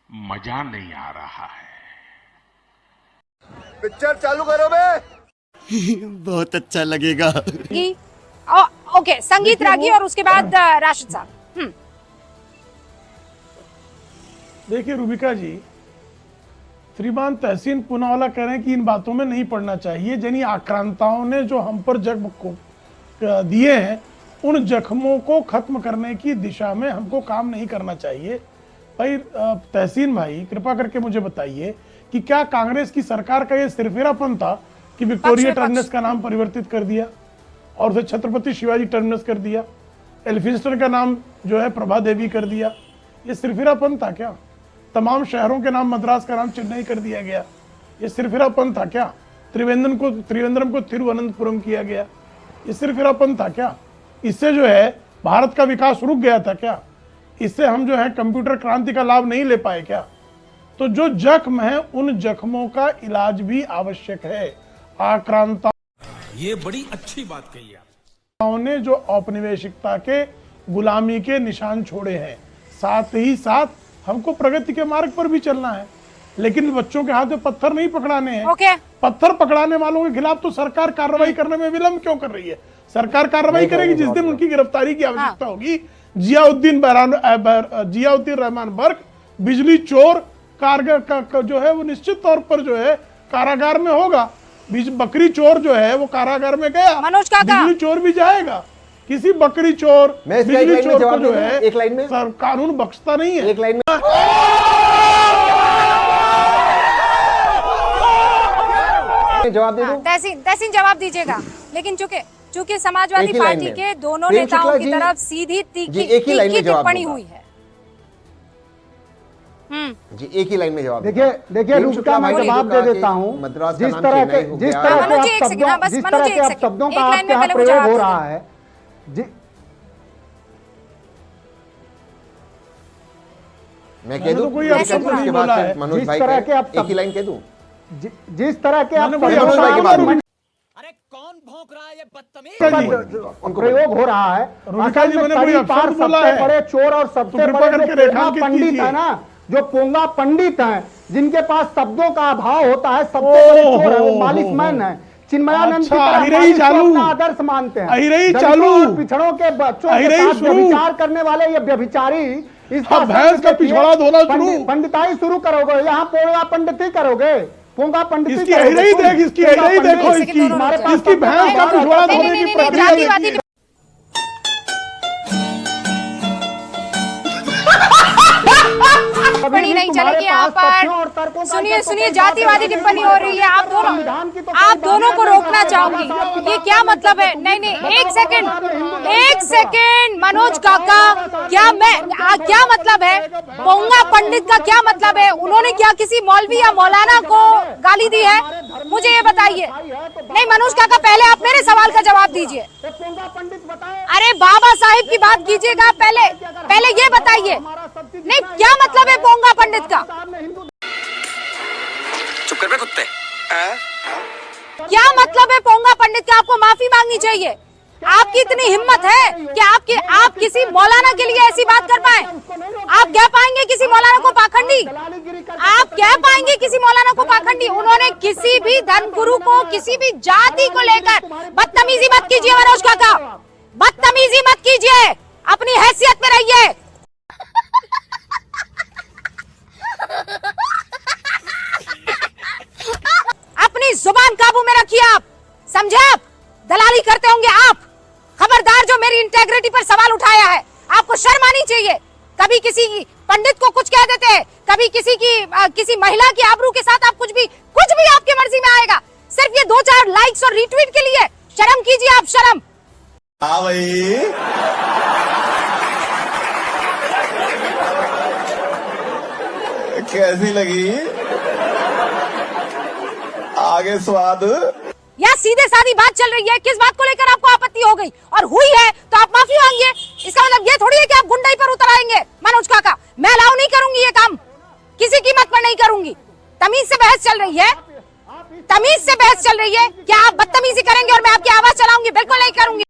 मजा नहीं आ रहा है। पिक्चर चालू करो बे। बहुत अच्छा लगेगा। ओके, संगीत रागी और उसके बाद राशिद साहब। देखिए रूबिका जी, श्रीमान तहसीन पूनावाला कह रहे हैं कि इन बातों में नहीं पड़ना चाहिए। यानी आक्रांताओं ने जो हम पर जख्म को दिए हैं, उन जख्मों को खत्म करने की दिशा में हमको काम नहीं करना चाहिए। भाई तहसीन भाई, कृपा करके मुझे बताइए कि क्या कांग्रेस की सरकार का ये सिरफिरापन था कि विक्टोरिया टर्मिनस का नाम परिवर्तित कर दिया और उसे छत्रपति शिवाजी टर्मिनस कर दिया, एल्फिंस्टन का नाम जो है प्रभा देवी कर दिया? ये सिरफिरापन था क्या? तमाम शहरों के नाम, मद्रास का नाम चेन्नई कर दिया गया, ये सिरफिरापन था क्या? त्रिवेंद्रम को तिरुवनंतपुरम किया गया, ये सिरफिरापन था क्या? इससे जो है भारत का विकास रुक गया था क्या? इससे हम जो है कंप्यूटर क्रांति का लाभ नहीं ले पाए क्या? तो जो जख्म है, उन जख्मों का इलाज भी आवश्यक है। आक्रांता, ये बड़ी अच्छी बात कही आप ने जो औपनिवेशिकता के गुलामी के निशान छोड़े हैं, साथ ही साथ हमको प्रगति के मार्ग पर भी चलना है, लेकिन बच्चों के हाथ में पत्थर नहीं पकड़ाने हैं। पत्थर पकड़ाने वालों के खिलाफ तो सरकार कार्रवाई करने में विलंब क्यों कर रही है? सरकार कार्रवाई करेगी जिस दिन उनकी गिरफ्तारी की आवश्यकता होगी। जियाउद्दीन रहमान बर्क, बिजली चोर कारगर जो है वो निश्चित तौर पर जो है कारागार में होगा। बकरी चोर जो है वो कारागार में गया, मनोज काका, बिजली चोर भी जाएगा। किसी बकरी चोर, बिजली चोर को जो है एक लाइन में कानून बख्शता नहीं है। एक लाइन में जवाब दे दो। तहसीन जवाब दीजिएगा, लेकिन चूंकि समाजवादी पार्टी के दोनों नेताओं की तरफ सीधी तीखी टिप्पणी हुई है। जी एक ही लाइन में जवाब। देखिए रूबिका, मैं जवाब दे देता हूँ। जिस तरह के आप शब्दों का आपके यहाँ प्रयोग हो रहा है, मैं कह दूं कोई उसके बाद मनोज भाई एक ही लाइन कह दूं। जिस तरह के आप अरे कौन भौंक रहा है ये बदतमीज? प्रयोग हो रहा है, सबसे बड़े चोर और सबसे बड़े पंडित है ना, जो पोंगा पंडित हैं, जिनके पास शब्दों का अभाव होता है, सबसे बड़े चोर है वो मालिशमैन है। चिन्मयानंद की तरह अपना आदर्श मानते हैं। पिछड़ों के बच्चों के साथ व्यभिचार करने वाले ये व्यभिचारी, इसका भैंस का पिछड़ा धोना शुरू, पंडिताई शुरू करोगे, यहाँ पोंगा पंडित करोगे, पोंगा पंडित इसकी देखो, इसकी भैंस का पिछड़ा धोने की प्रक्रिया। टिप्पणी नहीं चलेगी यहाँ पर। सुनिए, जातिवादी टिप्पणी हो रही है। आप दोनों को रोकना चाहूंगी। ये क्या मतलब है? नहीं, एक सेकेंड मनोज काका, क्या मतलब है? पोंगा पंडित का क्या मतलब है? उन्होंने क्या किसी मौलवी या मौलाना को गाली दी है? मुझे ये बताइए। नहीं मनोज काका, पहले आप मेरे सवाल का जवाब दीजिए। अरे बाबा साहिब की बात कीजिएगा, पहले ये बताइए। नहीं, क्या मतलब है पोंगा पंडित का? चुप कर बे कुत्ते। क्या मतलब है पोंगा पंडित का? आपको माफी मांगनी चाहिए। आपकी इतनी हिम्मत है कि आप किसी मौलाना के लिए ऐसी बात कर पाए? आप कह पाएंगे किसी मौलाना को पाखंडी? आप कह पाएंगे किसी मौलाना को पाखंडी? उन्होंने किसी भी धर्मगुरु को, किसी भी जाति को लेकर बदतमीजी मत कीजिए मनोज काका, बदतमीजी मत कीजिए, अपनी हैसियत में रहिए। अपनी जुबान काबू में रखिए। आप समझे? आप दलाली करते होंगे आप। खबरदार, जो मेरी इंटेग्रिटी पर सवाल उठाया है, आपको शर्म आनी चाहिए। कभी किसी पंडित को कुछ कह देते हैं, कभी किसी महिला की आबरू के साथ आप कुछ भी आपकी मर्जी में आएगा, सिर्फ ये 2-4 लाइक्स और रीट्वीट के लिए। शर्म कीजिए आप, शर्म। हाँ भाई, कैसी लगी आगे स्वाद? यहाँ सीधे सादी बात चल रही है। किस बात को लेकर आपको आपत्ति हो गई और हुई है तो आप माफी मांगिए। इसका मतलब ये थोड़ी है कि आप गुंडाई पर उतर आएंगे। मनोज काका, मैं अलाउ नहीं करूंगी ये काम, किसी कीमत पर नहीं करूंगी। तमीज से बहस चल रही है, तमीज से बहस चल रही है। क्या आप बदतमीजी करेंगे और मैं आपकी आवाज चलाऊंगी? बिल्कुल नहीं करूंगी।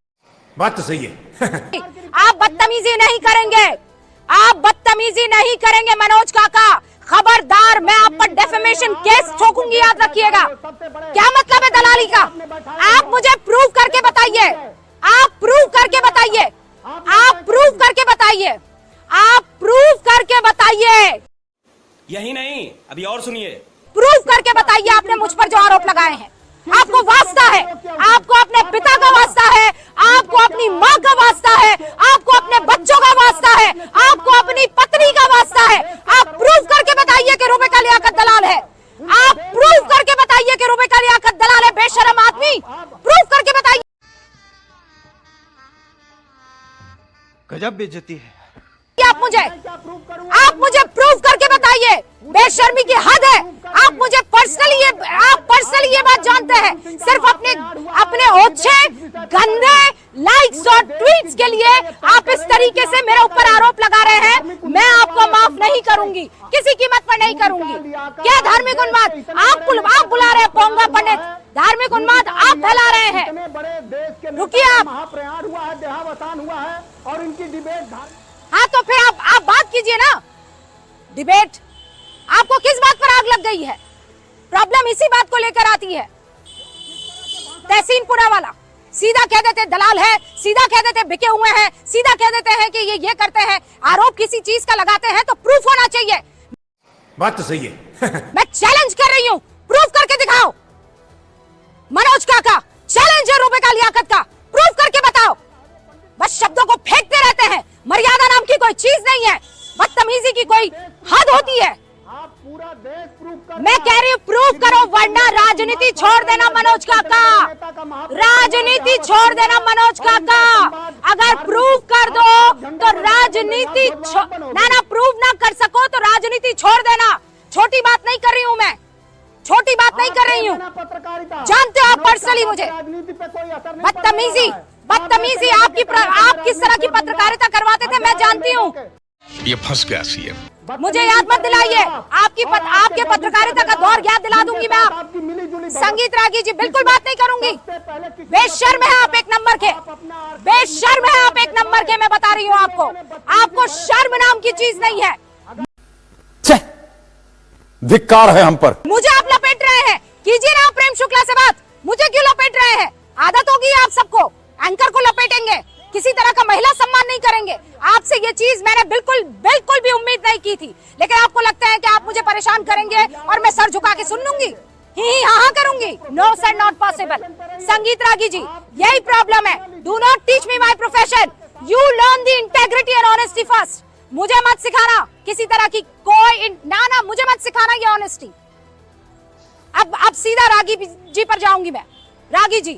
बात तो सही है। आप बदतमीजी नहीं करेंगे, आप बदतमीजी नहीं करेंगे मनोज काका। डिफेमेशन केस ठोकूंगी, याद रखिएगा। क्या मतलब है दलाली का? आप मुझे प्रूव करके बताइए, आप प्रूव करके बताइए, आप प्रूव करके बताइए, आप प्रूव करके बताइए। यही नहीं, अभी और सुनिए। प्रूव करके बताइए आपने मुझ पर जो आरोप लगाए हैं। आपको वास्ता है, आपको अपने पिता का वास्ता है, आपको अपनी माँ का वास्ता है, आपको अपने बच्चों का वास्ता है, आपको अपनी पत्नी का वास्ता है। आप प्रूव करके बताइए कि रुबिका लियाकत दलाल है। आप प्रूव करके बताइए कि रुबिका लियाकत दलाल है, बेशरम आदमी। प्रूव करके बताइए। गजब बेइज्जती है। आप मुझे प्रूव करके बताइए। बेशर्मी की हद है। आप मुझे पर्सनली ये बात जानते हैं। सिर्फ अपने ओछे गंदे लाइक्स और ट्वीट्स के लिए आप इस तरीके से मेरे ऊपर आरोप लगा रहे हैं। मैं आपको माफ नहीं करूंगी, किसी कीमत पर नहीं करूंगी। क्या धार्मिक उन्माद आप बुला रहे हैं? पोंगा पंडित, धार्मिक उन्माद आप फैला रहे हैं। रुकिए आप। महाप्रयाण हुआ है, देहावसान हुआ है और इनकी डिबेट। हाँ तो फिर आप बात कीजिए ना। डिबेट आपको किस बात पर आग लग गई है? प्रॉब्लम इसी बात को लेकर आती है। तहसीन पुनावाला सीधा कह देते दलाल है, सीधा कह देते बिके हुए हैं, सीधा कह देते हैं कि ये करते हैं। आरोप किसी चीज का लगाते हैं तो प्रूफ होना चाहिए। बात तो सही है। मैं चैलेंज कर रही हूँ, प्रूफ करके दिखाओ। मनोज काका चैलेंज है रुबिका लियाकत का, प्रूफ करके बताओ। बस शब्दों को फेंकते रहते हैं। मर्यादा नाम की कोई चीज नहीं है, बदतमीजी की कोई हद होती है। आप पूरा देश प्रूफ कर। मैं कह रही हूँ प्रूफ करो, वरना राजनीति छोड़ देना मनोज काका। राजनीति छोड़ देना मनोज काका। अगर प्रूफ कर दो तो राजनीति ना प्रूफ ना कर सको तो राजनीति छोड़ देना। छोटी बात नहीं कर रही हूँ मैं, छोटी बात नहीं कर रही हूँ। जानते हो आप पर्सनली मुझे। बदतमीजी आप किस तरह की पत्रकारिता करवाते थे मैं जानती हूँ। ये फंस गया सीएम। मुझे याद मत दिलाइए। आपके पत्रकारिता का दौर याद दिला दूंगी मैं। आप संगीत रागी जी बिल्कुल बात नहीं करूंगी। बेशर्म है आप एक नंबर के, बेशर्म है आप एक नंबर के। मैं बता रही हूँ आपको शर्म नाम की चीज नहीं है। धिक्कार है हम पर। मुझे आप लपेट रहे हैं। कीजिए ना प्रेम शुक्ला से बात। मुझे क्यों लपेट रहे हैं? आदत होगी आप सबको, एंकर को लपेटेंगे, किसी तरह का महिला सम्मान नहीं करेंगे। आपसे ये चीज मैंने बिल्कुल भी उम्मीद नहीं की थी। लेकिन आपको लगता है कि आप मुझे परेशान करेंगे और मैं सर झुका के सुन लूंगी, ही हाँ करूंगी। No sir, not possible. Sangeet Ragi ji यही प्रॉब्लम है। Do not teach me my profession, you learn the integrity and honesty first. मुझे मत सिखाना किसी तरह की कोई ना मुझे मत सिखाना ये ऑनेस्टी। अब सीधा रागी जी पर जाऊंगी मैं। रागी जी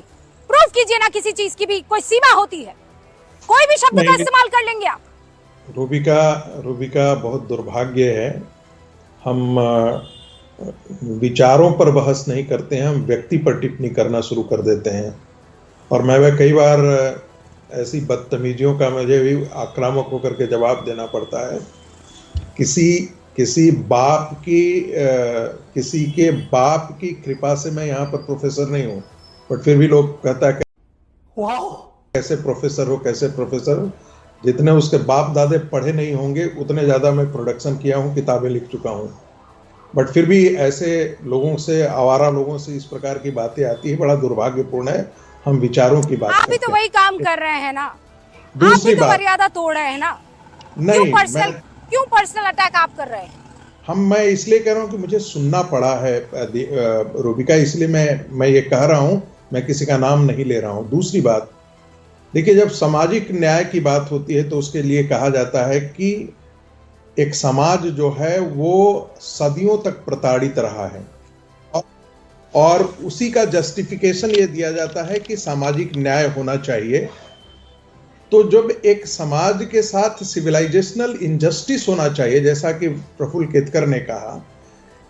प्रूफ कीजिए ना, किसी चीज की भी कोई सीमा होती है। कोई भी शब्द का इस्तेमाल कर लेंगे आप। रूबिका बहुत दुर्भाग्य है। हम विचारों पर बहस नहीं करते हैं, हम व्यक्ति पर टिप्पणी करना शुरू कर देते हैं। और मैं कई बार ऐसी बदतमीजियों का मुझे भी आक्रामक होकर के जवाब देना पड़ता है। किसी के बाप की कृपा से मैं यहाँ पर प्रोफेसर नहीं हूँ, बट फिर भी लोग कहता है कैसे प्रोफेसर हो। जितने उसके बाप दादे पढ़े नहीं होंगे उतने ज़्यादा मैं प्रोडक्शन किया हूँ, किताबें लिख चुका हूँ। बट फिर भी ऐसे लोगों से, आवारा लोगों से इस प्रकार की बातें आती है, बड़ा दुर्भाग्यपूर्ण है। हम विचारों की बात आप भी तो वही काम कर रहे हैं ना। दूसरी आप भी तो बात, मर्यादा तोड़ रहे हैं ना। नहीं, क्यों पर्सनल अटैक आप कर रहे हैं? मैं इसलिए कह रहा हूँ कि मुझे सुनना पड़ा है रूबिका, इसलिए मैं ये कह रहा हूँ, मैं किसी का नाम नहीं ले रहा हूँ। दूसरी बात, देखिए, जब सामाजिक न्याय की बात होती है तो उसके लिए कहा जाता है कि एक समाज जो है वो सदियों तक प्रताड़ित रहा है और उसी का जस्टिफिकेशन ये दिया जाता है कि सामाजिक न्याय होना चाहिए। तो जब एक समाज के साथ सिविलाइजेशनल इनजस्टिस होना चाहिए, जैसा कि प्रफुल्ल केतकर ने कहा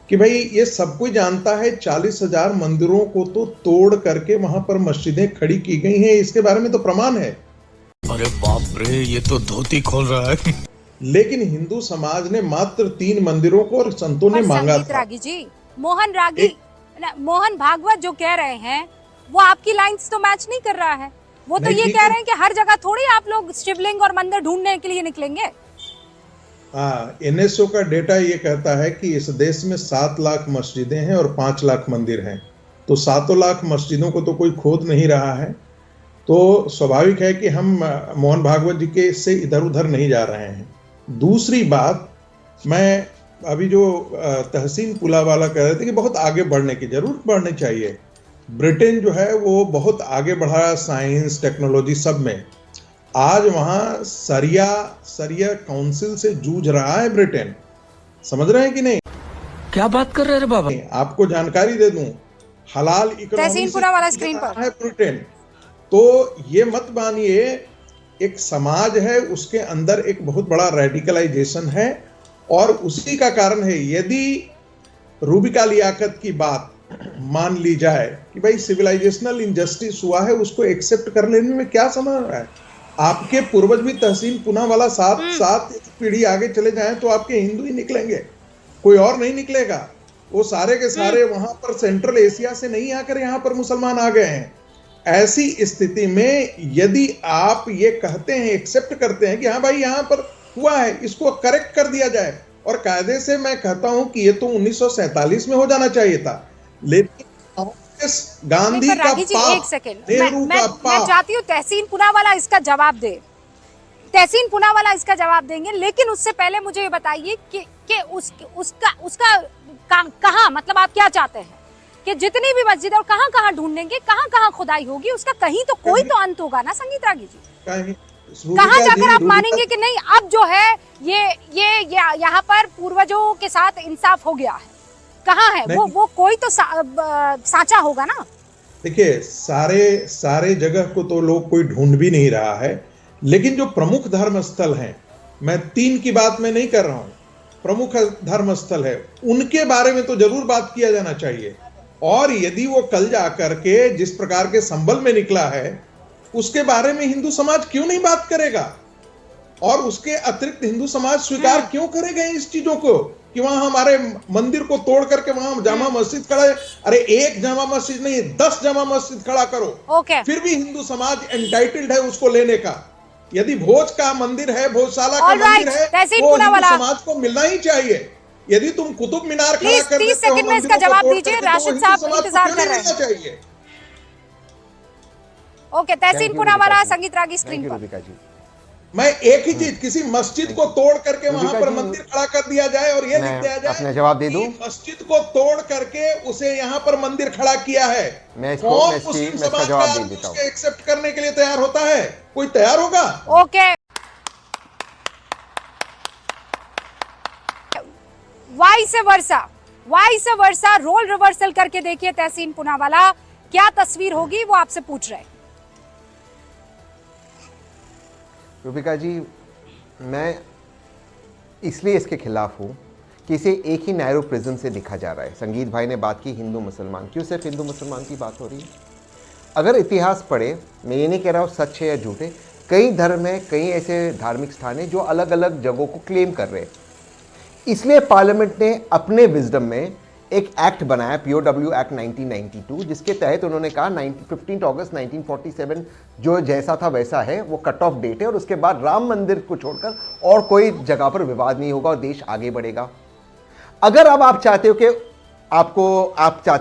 कि भाई ये सब कोई जानता है 40,000 मंदिरों को तो तोड़ करके वहां पर मस्जिदें खड़ी की गई हैं, इसके बारे में तो प्रमाण है। अरे बाप रे, ये तो धोती खोल रहा है। लेकिन हिंदू समाज ने मात्र 3 मंदिरों को और संतों ने मांगा था। रागी जी, मोहन भागवत जो कह रहे हैं वो आपकी लाइंस तो मैच नहीं कर रहा है। वो तो ये कह रहे हैं कि हर जगह थोड़ी आप लोग शिवलिंग और मंदिर ढूंढने के लिए निकलेंगे। एनएसओ का डेटा ये कहता है कि इस देश में 7 लाख मस्जिदें हैं और 5 लाख मंदिर हैं, तो 7 लाख मस्जिदों को तो कोई खोद नहीं रहा है। तो स्वाभाविक है कि हम मोहन भागवत जी के से इधर उधर नहीं जा रहे हैं। दूसरी बात, मैं अभी जो तहसीन पुलावाला कह रहे थे कि बहुत आगे बढ़ने की जरूरत बढ़नी चाहिए। ब्रिटेन जो है वो बहुत आगे बढ़ा है साइंस टेक्नोलॉजी सब में। आज वहाँ सरिया काउंसिल से जूझ रहा है ब्रिटेन, समझ रहे हैं कि नहीं? क्या बात कर रहे हैं बाबा? आपको जानकारी दे दूं, हलाल इकोनॉमी वाला स्क्रीन पर है ब्रिटेन। तो ये मत मानिए, एक समाज है उसके अंदर एक बहुत बड़ा रेडिकलाइजेशन है और उसी का कारण है। यदि रूबिका लियाकत की बात मान ली जाए कि भाई सिविलाइजेशनल इनजस्टिस हुआ है, उसको एक्सेप्ट कर लेने में क्या समझ रहा है? आपके पूर्वज भी तहसीन पुनावाला 7 पीढ़ी आगे चले जाएं तो आपके हिंदू ही निकलेंगे, कोई और नहीं निकलेगा। वो सारे के सारे वहां पर सेंट्रल एशिया से नहीं आकर यहाँ पर मुसलमान आ गए हैं। ऐसी स्थिति में यदि आप ये कहते हैं, एक्सेप्ट करते हैं कि हाँ भाई यहाँ पर हुआ है, इसको करेक्ट कर दिया जाए, और कायदे से मैं कहता हूं कि ये तो 1947 में हो जाना चाहिए था, लेकिन गांधी का पाप, एक सेकंड, नेहरू का पाप। मैं चाहती हूँ तहसीन पुनावाला इसका जवाब दे, तहसीन पुनावाला इसका जवाब देंगे, लेकिन उससे पहले मुझे ये बताइए कि उसका कहाँ, मतलब आप क्या चाहते हैं कि जितनी भी मस्जिद और कहाँ ढूंढेंगे, कहाँ खुदाई होगी, उसका कहीं तो कोई तो अंत होगा ना संगीत रागी जी? कहाँ जाकर आप मानेंगे कि नहीं अब जो है ये यहाँ पर पूर्वजों के साथ इंसाफ हो गया है? कहाँ है वो कोई तो साचा होगा ना। देखिए, सारे जगह को तो लोग कोई ढूंढ भी नहीं रहा है, लेकिन जो प्रमुख धर्म स्थल हैं, मैं 3 की बात मैं नहीं कर रहा हूं, प्रमुख धर्म स्थल है, उनके बारे में तो जरूर बात किया जाना चाहिए। और यदि वो कल जाकर के जिस प्रकार के संबल में निकला है, उसके बारे में हिंदू समाज क्यों नहीं बात करेगा? और उसके अतिरिक्त हिंदू समाज स्वीकार क्यों करेगा इस चीजों को कि वहां हमारे मंदिर को तोड़ करके वहां जामा मस्जिद खड़ा है? अरे एक जामा मस्जिद नहीं, 10 जामा मस्जिद खड़ा करो, फिर भी हिंदू समाज एंटाइटल्ड है उसको लेने का। यदि भोज का मंदिर है, भोजशाला का मंदिर है, वो हिंदू समाज को मिलना ही चाहिए। यदि तुम कुतुब मीनार खड़ा कर देते हो, 30 सेकंड में इसका जवाब दीजिए, राशिद साहब इंतजार कर रहे हैं। ओके, तहसीन पुनावाला, संगीत रागी स्क्रीन पर। मैं एक ही चीज, किसी मस्जिद को तोड़ करके वहां पर मंदिर खड़ा कर दिया जाए और ये लिख दिया जाए अपना जवाब दे दूं, मस्जिद को तोड़ करके उसे यहाँ पर मंदिर खड़ा किया है, कौन मुस्लिम समाज का उसके एक्सेप्ट करने के लिए तैयार होता है? कोई तैयार होगा? Okay, vice versa role reversal करके देखिए तहसीन पुनावाला, क्या तस्वीर होगी वो आपसे पूछ रहे हैं। रूबिका जी, मैं इसलिए इसके खिलाफ हूँ कि इसे एक ही नैरो प्रिज्म से देखा जा रहा है। संगीत भाई ने बात की हिंदू मुसलमान, क्यों सिर्फ हिंदू मुसलमान की बात हो रही है? अगर इतिहास पढ़े, मैं ये नहीं कह रहा हूँ सच है या झूठ है, कई धर्म है, कई ऐसे धार्मिक स्थान हैं जो अलग अलग जगहों को क्लेम कर रहे हैं। इसलिए पार्लियामेंट ने अपने विजडम में एक एक्ट बनाया, POW एक्ट 1992, जिसके तहत उन्होंने कहा 15 अगस्त 1947 जो जैसा था वैसा है, वो कट ऑफ डेट है, और उसके बाद राम मंदिर को छोड़कर और कोई जगह पर विवाद नहीं होगा और देश आगे बढ़ेगा। अगर अब आप चाहते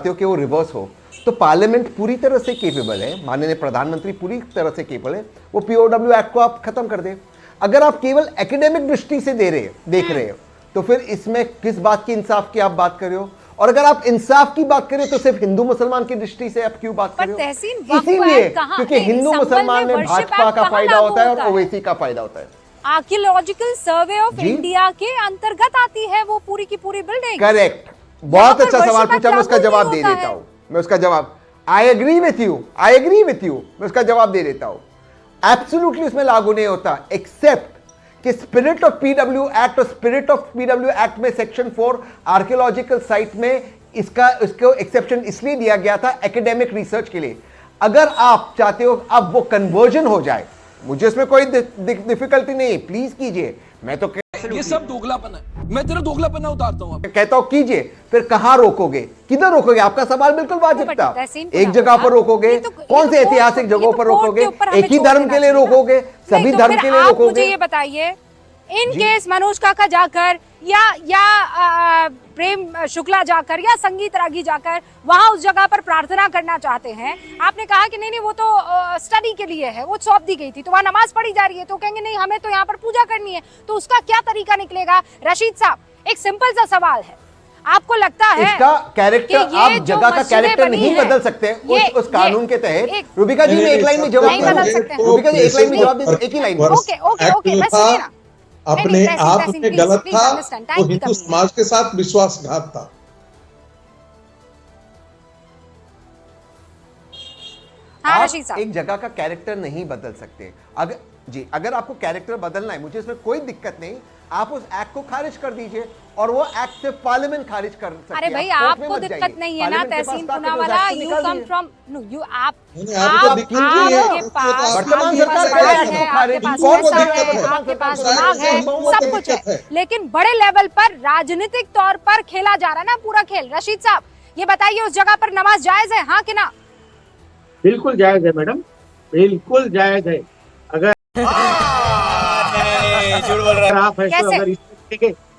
हो कि वो रिवर्स हो, तो पार्लियामेंट पूरी तरह से केपेबल है, माननीय प्रधानमंत्री पूरी तरह से केपेबल है, वो POW एक्ट को आप खत्म कर दें। अगर आप केवल एकेडमिक दृष्टि से देख रहे हो, तो फिर इसमें किस बात की इंसाफ की आप बात कर रहे हो? और अगर आप इंसाफ की बात करें तो सिर्फ हिंदू मुसलमान की दृष्टि से आप क्यों बात कर रहे हो? इसीलिए क्योंकि हिंदू मुसलमान में भाजपा का फायदा होता है और ओवैसी का फायदा होता है। आर्कियोलॉजिकल सर्वे ऑफ इंडिया के अंतर्गत आती है वो पूरी की पूरी बिल्डिंग। करेक्ट, बहुत अच्छा सवाल पूछा, मैं उसका जवाब दे देता हूं। मैं उसका जवाब, आई एग्री विथ यू, मैं उसका जवाब दे देता हूं। एब्सोल्युटली उसमें लागू नहीं होता, एक्सेप्ट कि स्पिरिट ऑफ PW एक्ट और स्पिरिट ऑफ PW एक्ट में सेक्शन 4 आर्कियोलॉजिकल साइट में इसको एक्सेप्शन इसलिए दिया गया था एकेडमिक रिसर्च के लिए। अगर आप चाहते हो अब वो कन्वर्जन हो जाए, मुझे इसमें कोई डिफिकल्टी नहीं, प्लीज कीजिए। मैं तो ये सब दोगलापन है, मैं तेरा दोगलापन उतारता हूं, कहता हूं कीजिए। फिर कहां रोकोगे, किधर रोकोगे? आपका सवाल बिल्कुल वाजिब था। एक जगह पर रोकोगे? कौन से ऐतिहासिक जगहों पर रोकोगे? एक ही धर्म के लिए रोकोगे? सभी धर्म के लिए रोकोगे? मुझे ये बताइए इन केस मनोज काका जाकर या प्रेम शुक्ला जाकर या संगीत रागी जाकर वहां उस जगह पर प्रार्थना करना चाहते हैं, आपने कहा कि नहीं वो तो स्टडी के लिए है, वो सौंप दी गई थी, तो वहां नमाज पढ़ी जा रही है, तो कहेंगे नहीं हमें तो यहाँ पर पूजा करनी है, तो उसका क्या तरीका निकलेगा? रशीद साहब, एक सिंपल सा सवाल है, आपको लगता है इसका कैरेक्टर आप जगह का कैरेक्टर नहीं बदल सकते उस कानून के तहत? रूबिका जी में एक लाइन में जवाब नहीं बदल सकते। रूबिका जी एक लाइन में जवाब दे, एक ही लाइन में। ओके मैं सुनिए ना, अपने आप में गलत था, वो वो हिंदू समाज के साथ विश्वासघात था। हाँ, आप एक जगह का कैरेक्टर नहीं बदल सकते। अगर आपको कैरेक्टर बदलना है, मुझे इसमें कोई दिक्कत नहीं, आप उस एक्ट को खारिज कर दीजिए और वो एक्ट से पार्लियामेंट खारिज कर सकती है। अरे भाई आपको दिक्कत नहीं है ना Tahseen Poonawalla, you come from no you आप आपके पास दिमाग है, सब कुछ है, लेकिन बड़े लेवल पर राजनीतिक तौर पर खेला जा रहा है ना पूरा खेल। रशीद साहब ये बताइए, उस जगह पर नमाज जायज है, हाँ कि ना? बिल्कुल जायज है मैडम, बिल्कुल जायज है। अगर आप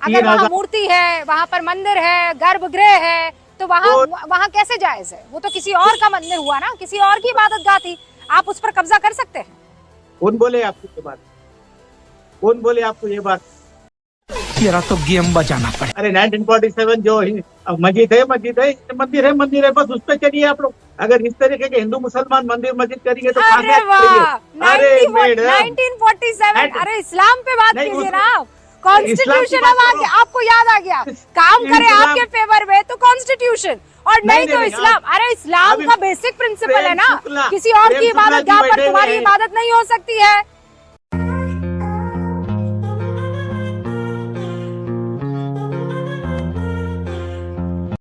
अगर वहाँ मूर्ति है, वहाँ पर मंदिर है, गर्भगृह है, तो वहाँ कैसे जायज है? वो तो किसी और का मंदिर हुआ ना, किसी और की इबादतगाह थी, आप उस पर कब्जा कर सकते हैं। कौन बोले आपको ये बात? कौन बोले आपको ये बात? तेरा तो गेम बजाना पड़े। अरे 1947 जो मस्जिद है, मंदिर है, बस उस पर चलिए आप लोग। अगर इस तरीके के हिंदू मुसलमान मंदिर मस्जिद करेंगे तो अरे वाह, 1947, अरे इस्लाम पे बात कीजिए ना, कॉन्स्टिट्यूशन आपको याद आ गया, काम करे आपके फेवर में तो कॉन्स्टिट्यूशन, और नहीं तो इस्लाम। अरे इस्लाम का बेसिक प्रिंसिपल है ना, किसी और की इबादत गाह पर तुम्हारी इबादत नहीं हो सकती है।